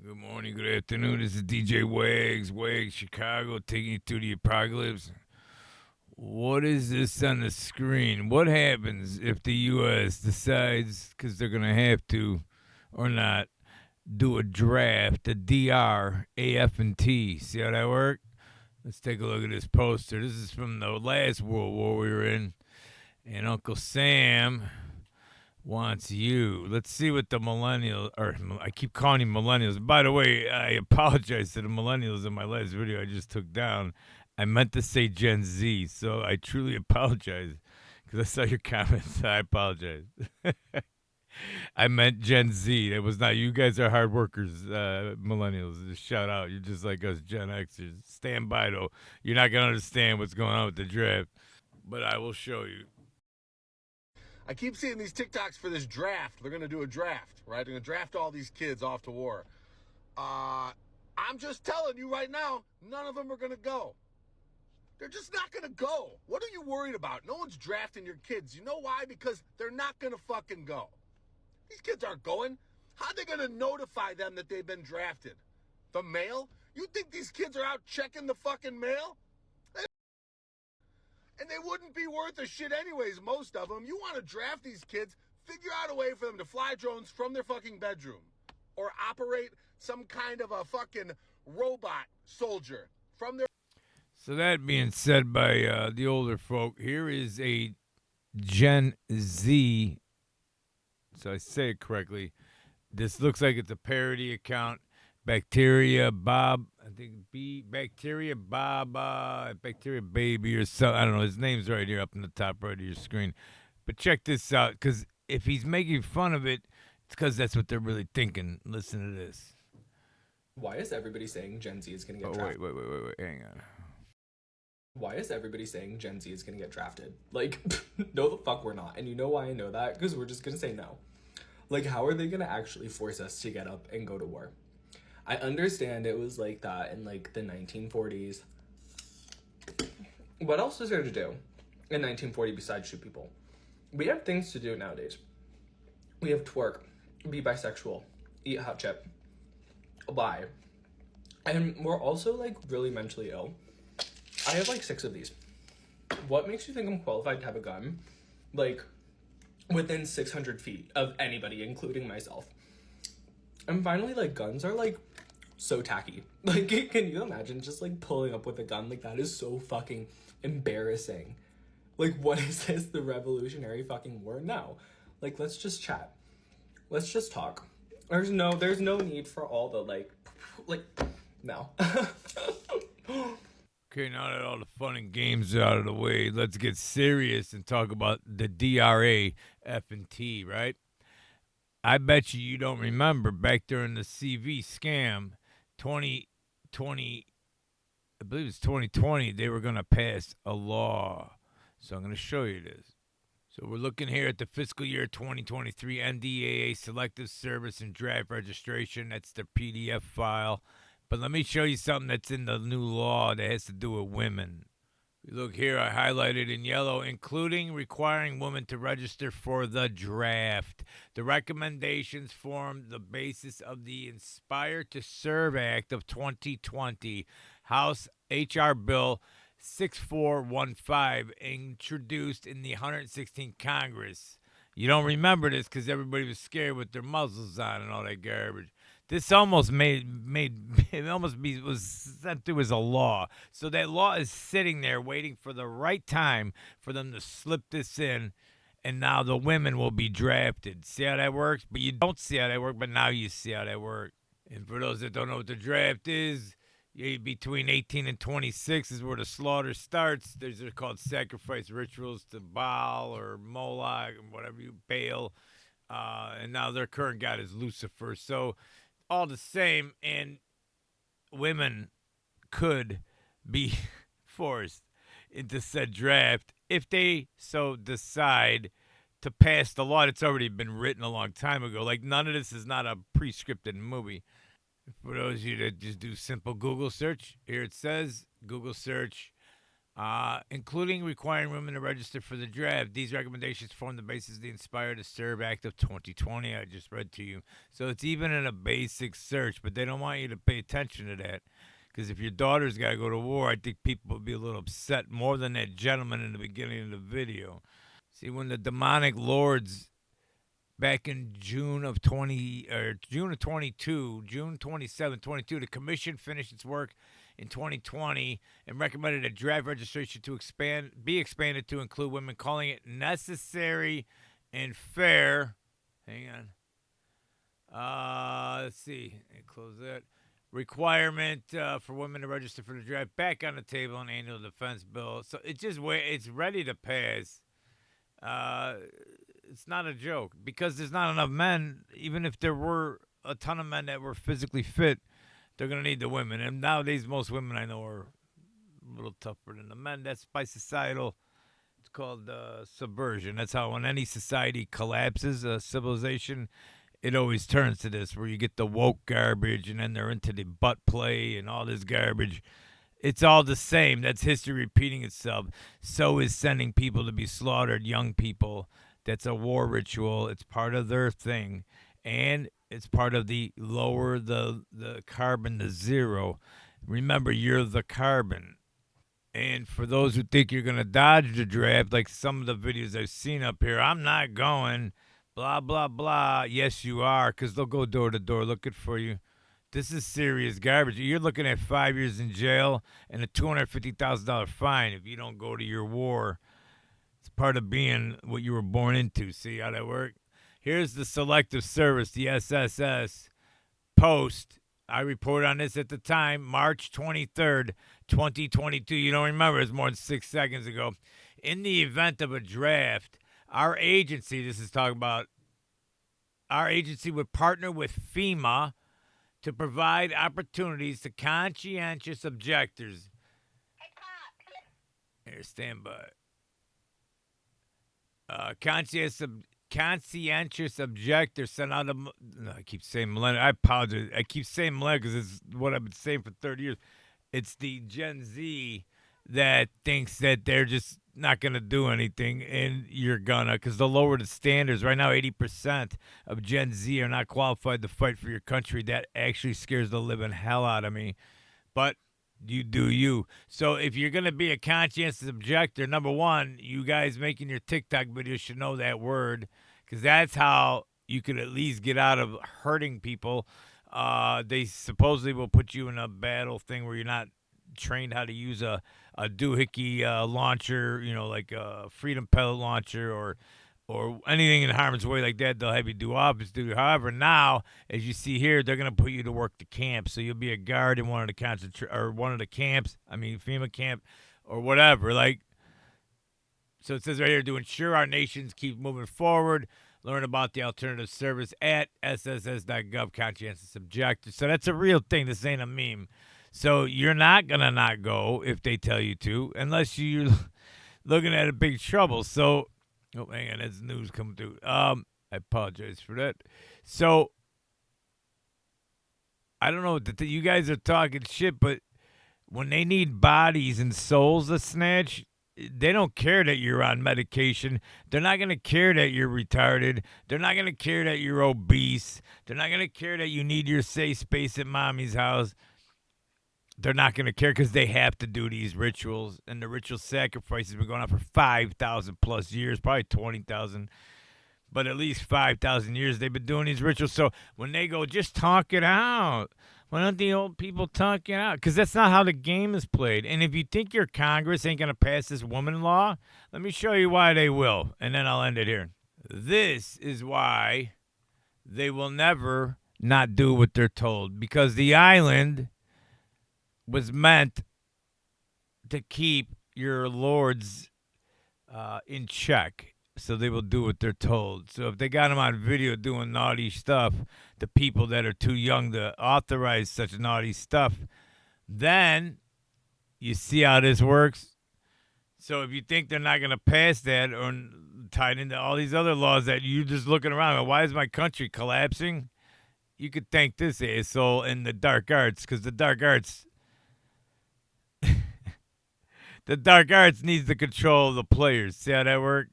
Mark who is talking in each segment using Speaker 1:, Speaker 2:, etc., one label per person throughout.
Speaker 1: Good morning, good afternoon. This is DJ Wags, Wags Chicago, taking you through the apocalypse. What is this on the screen? What happens if the U.S. decides, because they're going to have to, or not, do a draft, a DR, AF, and T? See how that worked? Let's take a look at this poster. This is from the last World War we were in, and Uncle Sam wants you. Let's see what the millennials, or I keep calling you millennials. By the way, I apologize to the millennials in my last video I just took down. I meant to say Gen Z, so I truly apologize because I saw your comments. I apologize. I meant Gen Z. It was not. You guys are hard workers, millennials. Just shout out. You're just like us Gen Xers. Stand by, though. You're not going to understand what's going on with the draft, but I will show you.
Speaker 2: I keep seeing these TikToks for this draft. They're going to do a draft, right? They're going to draft all these kids off to war. I'm just telling you right now, none of them are going to go. They're just not going to go. What are you worried about? No one's drafting your kids. You know why? Because they're not going to fucking go. These kids aren't going. How are they going to notify them that they've been drafted? The mail? You think these kids are out checking the fucking mail? And they wouldn't be worth a shit anyways, most of them. You want to draft these kids, figure out a way for them to fly drones from their fucking bedroom. Or operate some kind of a fucking robot soldier from their...
Speaker 1: So that being said by the older folk, here is a Gen Z. So I say it correctly. This looks like it's a parody account. Bacteria Bob, I think Bacteria Bob, Bacteria Baby or something. I don't know. His name's right here up in the top right of your screen. But check this out, because if he's making fun of it, it's because that's what they're really thinking. Listen to this.
Speaker 3: Why is everybody saying Gen Z is going to get drafted?
Speaker 1: Wait. Hang on.
Speaker 3: Why is everybody saying Gen Z is going to get drafted? Like, no the fuck we're not. And you know why I know that? Because we're just going to say no. Like, how are they going to actually force us to get up and go to war? I understand it was like that in like the 1940s. What else is there to do in 1940 besides shoot people? We have things to do nowadays. We have twerk, be bisexual, eat hot chip, lie. And we're also like really mentally ill. I have like 6 of these. What makes you think I'm qualified to have a gun? Like within 600 feet of anybody, including myself. And finally, like, guns are like so tacky. Like, can you imagine just like pulling up with a gun? Like, that is so fucking embarrassing. Like, what is this, the Revolutionary fucking War? No. Like, let's just chat. Let's just talk. There's no need for all the like no.
Speaker 1: Okay, now that all the fun and games are out of the way, let's get serious and talk about the DRA, F and T, right? I bet you don't remember back during the CV scam, 2020, I believe it's 2020, they were going to pass a law. So I'm going to show you this. So we're looking here at the fiscal year 2023 NDAA Selective Service and Draft Registration. That's the PDF file. But let me show you something that's in the new law that has to do with women. Look here, I highlighted in yellow, including requiring women to register for the draft. The recommendations form the basis of the Inspire to Serve Act of 2020, House H.R. Bill 6415, introduced in the 116th Congress. You don't remember this because everybody was scared with their muzzles on and all that garbage. This almost was sent through as a law. So that law is sitting there waiting for the right time for them to slip this in, and now the women will be drafted. See how that works? But you don't see how that works, but now you see how that works. And for those that don't know what the draft is, between 18 and 26 is where the slaughter starts. They're called sacrifice rituals to Baal or Moloch, and whatever you, Baal. And now their current god is Lucifer. So all the same, and women could be forced into said draft if they so decide to pass the law that's already been written a long time ago. Like, none of this is not a pre-scripted movie. For those of you that just do simple Google search, here it says, Google search, including requiring women to register for the draft. These recommendations form the basis of the Inspire to Serve Act of 2020 I just read to you. So it's even in a basic search, but they don't want you to pay attention to that. Because if your daughter's got to go to war, I think people would be a little upset more than that gentleman in the beginning of the video. See, when the demonic lords back in June of 22, June 27, 22, the commission finished its work in 2020 and recommended a draft registration to be expanded to include women, calling it necessary and fair. Hang on. Let's see. Close that. Requirement for women to register for the draft back on the table in annual defense bill. So it's ready to pass. It's not a joke because there's not enough men. Even if there were a ton of men that were physically fit, they're going to need the women. And nowadays, most women I know are a little tougher than the men. That's by societal. It's called subversion. That's how when any society collapses, a civilization, it always turns to this, where you get the woke garbage, and then they're into the butt play and all this garbage. It's all the same. That's history repeating itself. So is sending people to be slaughtered, young people. That's a war ritual. It's part of their thing. And it's part of the lower the carbon to zero. Remember, you're the carbon. And for those who think you're going to dodge the draft, like some of the videos I've seen up here, I'm not going, blah, blah, blah. Yes, you are, because they'll go door to door looking for you. This is serious garbage. You're looking at 5 years in jail and a $250,000 fine if you don't go to your war. It's part of being what you were born into. See how that works? Here's the Selective Service, the SSS, post. I reported on this at the time, March 23rd, 2022. You don't remember, it's more than 6 seconds ago. In the event of a draft, our agency, this is talking about, our agency would partner with FEMA to provide opportunities to conscientious objectors. Here, stand by. Conscientious objectors sent out I keep saying millennial. I apologize. I keep saying millennial because it's what I've been saying for 30 years. It's the Gen Z that thinks that they're just not going to do anything, and you're gonna, because they'll lower the standards. Right now, 80% of Gen Z are not qualified to fight for your country. That actually scares the living hell out of me. But you do you. So if you're going to be a conscientious objector, number one, you guys making your TikTok videos should know that word, because that's how you could at least get out of hurting people. They supposedly will put you in a battle thing where you're not trained how to use a doohickey launcher, like a Freedom Pellet launcher or anything in harm's way like that. They'll have you do office duty. However, now, as you see here, they're going to put you to work the camp. So you'll be a guard in one of the camps. I mean, FEMA camp or whatever. So it says right here, to ensure our nations keep moving forward, learn about the alternative service at sss.gov, conscientious objector. So that's a real thing. This ain't a meme. So you're not going to not go if they tell you to, unless you're looking at a big trouble. So, oh, hang on, that's news coming through. I apologize for that. So, I don't know, you guys are talking shit, but when they need bodies and souls to snatch, they don't care that you're on medication. They're not going to care that you're retarded. They're not going to care that you're obese. They're not going to care that you need your safe space at mommy's house. They're not going to care because they have to do these rituals. And the ritual sacrifice has been going on for 5,000 plus years, probably 20,000. But at least 5,000 years they've been doing these rituals. So when they go, just talk it out. Why don't the old people talk it out? Because that's not how the game is played. And if you think your Congress ain't going to pass this woman law, let me show you why they will. And then I'll end it here. This is why they will never not do what they're told. Because the island was meant to keep your lords in check, so they will do what they're told. So if they got them on video doing naughty stuff, the people that are too young to authorize such naughty stuff, then you see how this works. So if you think they're not going to pass that or tied into all these other laws that you're just looking around, why is my country collapsing? You could thank this asshole in the dark arts, because the dark arts, The dark arts needs the control of the players. See how that works?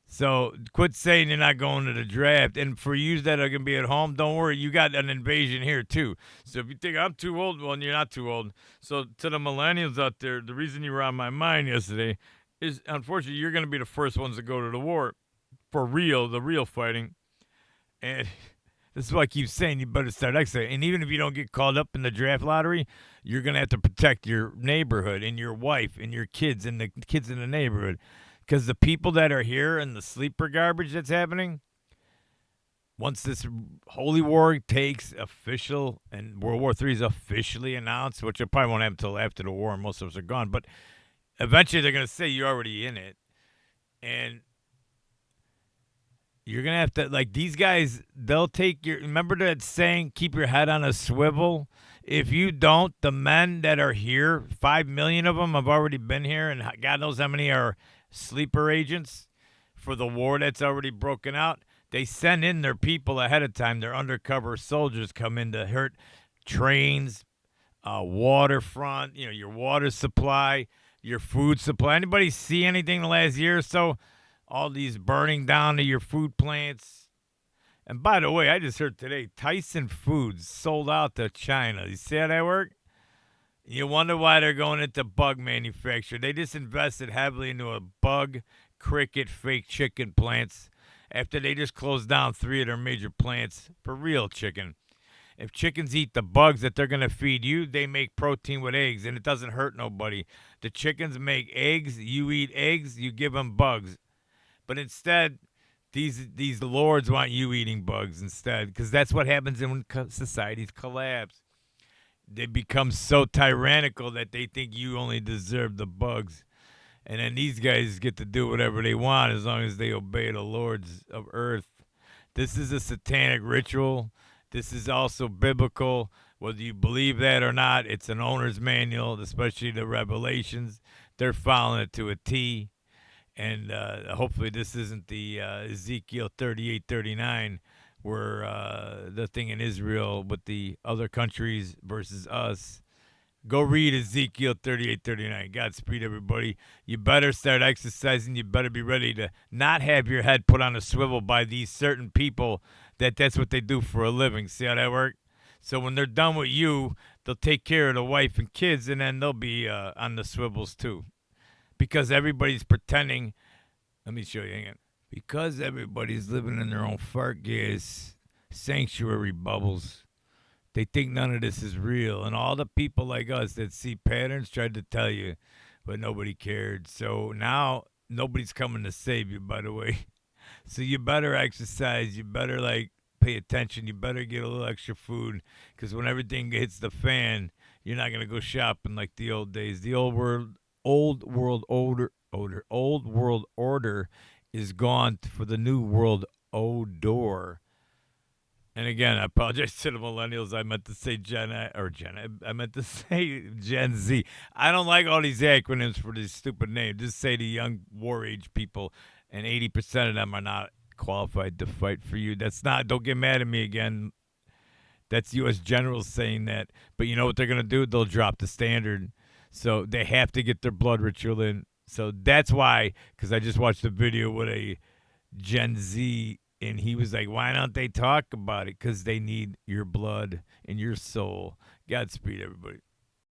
Speaker 1: So quit saying you're not going to the draft. And for you that are going to be at home, don't worry. You got an invasion here, too. So if you think I'm too old, well, you're not too old. So to the millennials out there, the reason you were on my mind yesterday is, unfortunately, you're going to be the first ones to go to the war. For real, the real fighting. And this is why I keep saying you better start exiting. And even if you don't get called up in the draft lottery, you're going to have to protect your neighborhood and your wife and your kids and the kids in the neighborhood. Because the people that are here and the sleeper garbage that's happening, once this holy war takes official and World War III is officially announced, which it probably won't happen until after the war and most of us are gone, but eventually they're going to say you're already in it. And you're going to have to, like, these guys, they'll take your, remember that saying, keep your head on a swivel? If you don't, the men that are here, 5 million of them have already been here, and God knows how many are sleeper agents for the war that's already broken out. They send in their people ahead of time. Their undercover soldiers come in to hurt trains, waterfront, your water supply, your food supply. Anybody see anything the last year or so? All these burning down of your food plants. And by the way, I just heard today, Tyson Foods sold out to China. You see how that worked? You wonder why they're going into bug manufacture. They just invested heavily into a bug, cricket, fake chicken plants after they just closed down 3 of their major plants for real chicken. If chickens eat the bugs that they're going to feed you, they make protein with eggs, and it doesn't hurt nobody. The chickens make eggs. You eat eggs, you give them bugs. But instead, these lords want you eating bugs instead, because that's what happens when societies collapse. They become so tyrannical that they think you only deserve the bugs. And then these guys get to do whatever they want as long as they obey the lords of earth. This is a satanic ritual. This is also biblical. Whether you believe that or not, it's an owner's manual, especially the Revelations. They're following it to a T. And hopefully this isn't the Ezekiel 38:39, where the thing in Israel with the other countries versus us. Go read Ezekiel 38:39. Godspeed, everybody. You better start exercising. You better be ready to not have your head put on a swivel by these certain people that's what they do for a living. See how that works? So when they're done with you, they'll take care of the wife and kids, and then they'll be on the swivels too. Because everybody's pretending. Let me show you. Hang on. Because everybody's living in their own fart gas sanctuary bubbles, they think none of this is real. And all the people like us that see patterns tried to tell you, but nobody cared. So now nobody's coming to save you, by the way. So you better exercise. You better, pay attention. You better get a little extra food. Because when everything hits the fan, you're not going to go shopping like the old days. The old world order is gone for the new world odor. And again, I apologize to the millennials. I meant to say I meant to say Gen Z. I don't like all these acronyms for these stupid names. Just say the young war age people, and 80% of them are not qualified to fight for you. Don't get mad at me again. That's U.S. generals saying that. But you know what they're going to do? They'll drop the standard. So they have to get their blood ritual in. So that's why, because I just watched a video with a Gen Z, and he was like, why don't they talk about it? Because they need your blood and your soul. Godspeed, everybody.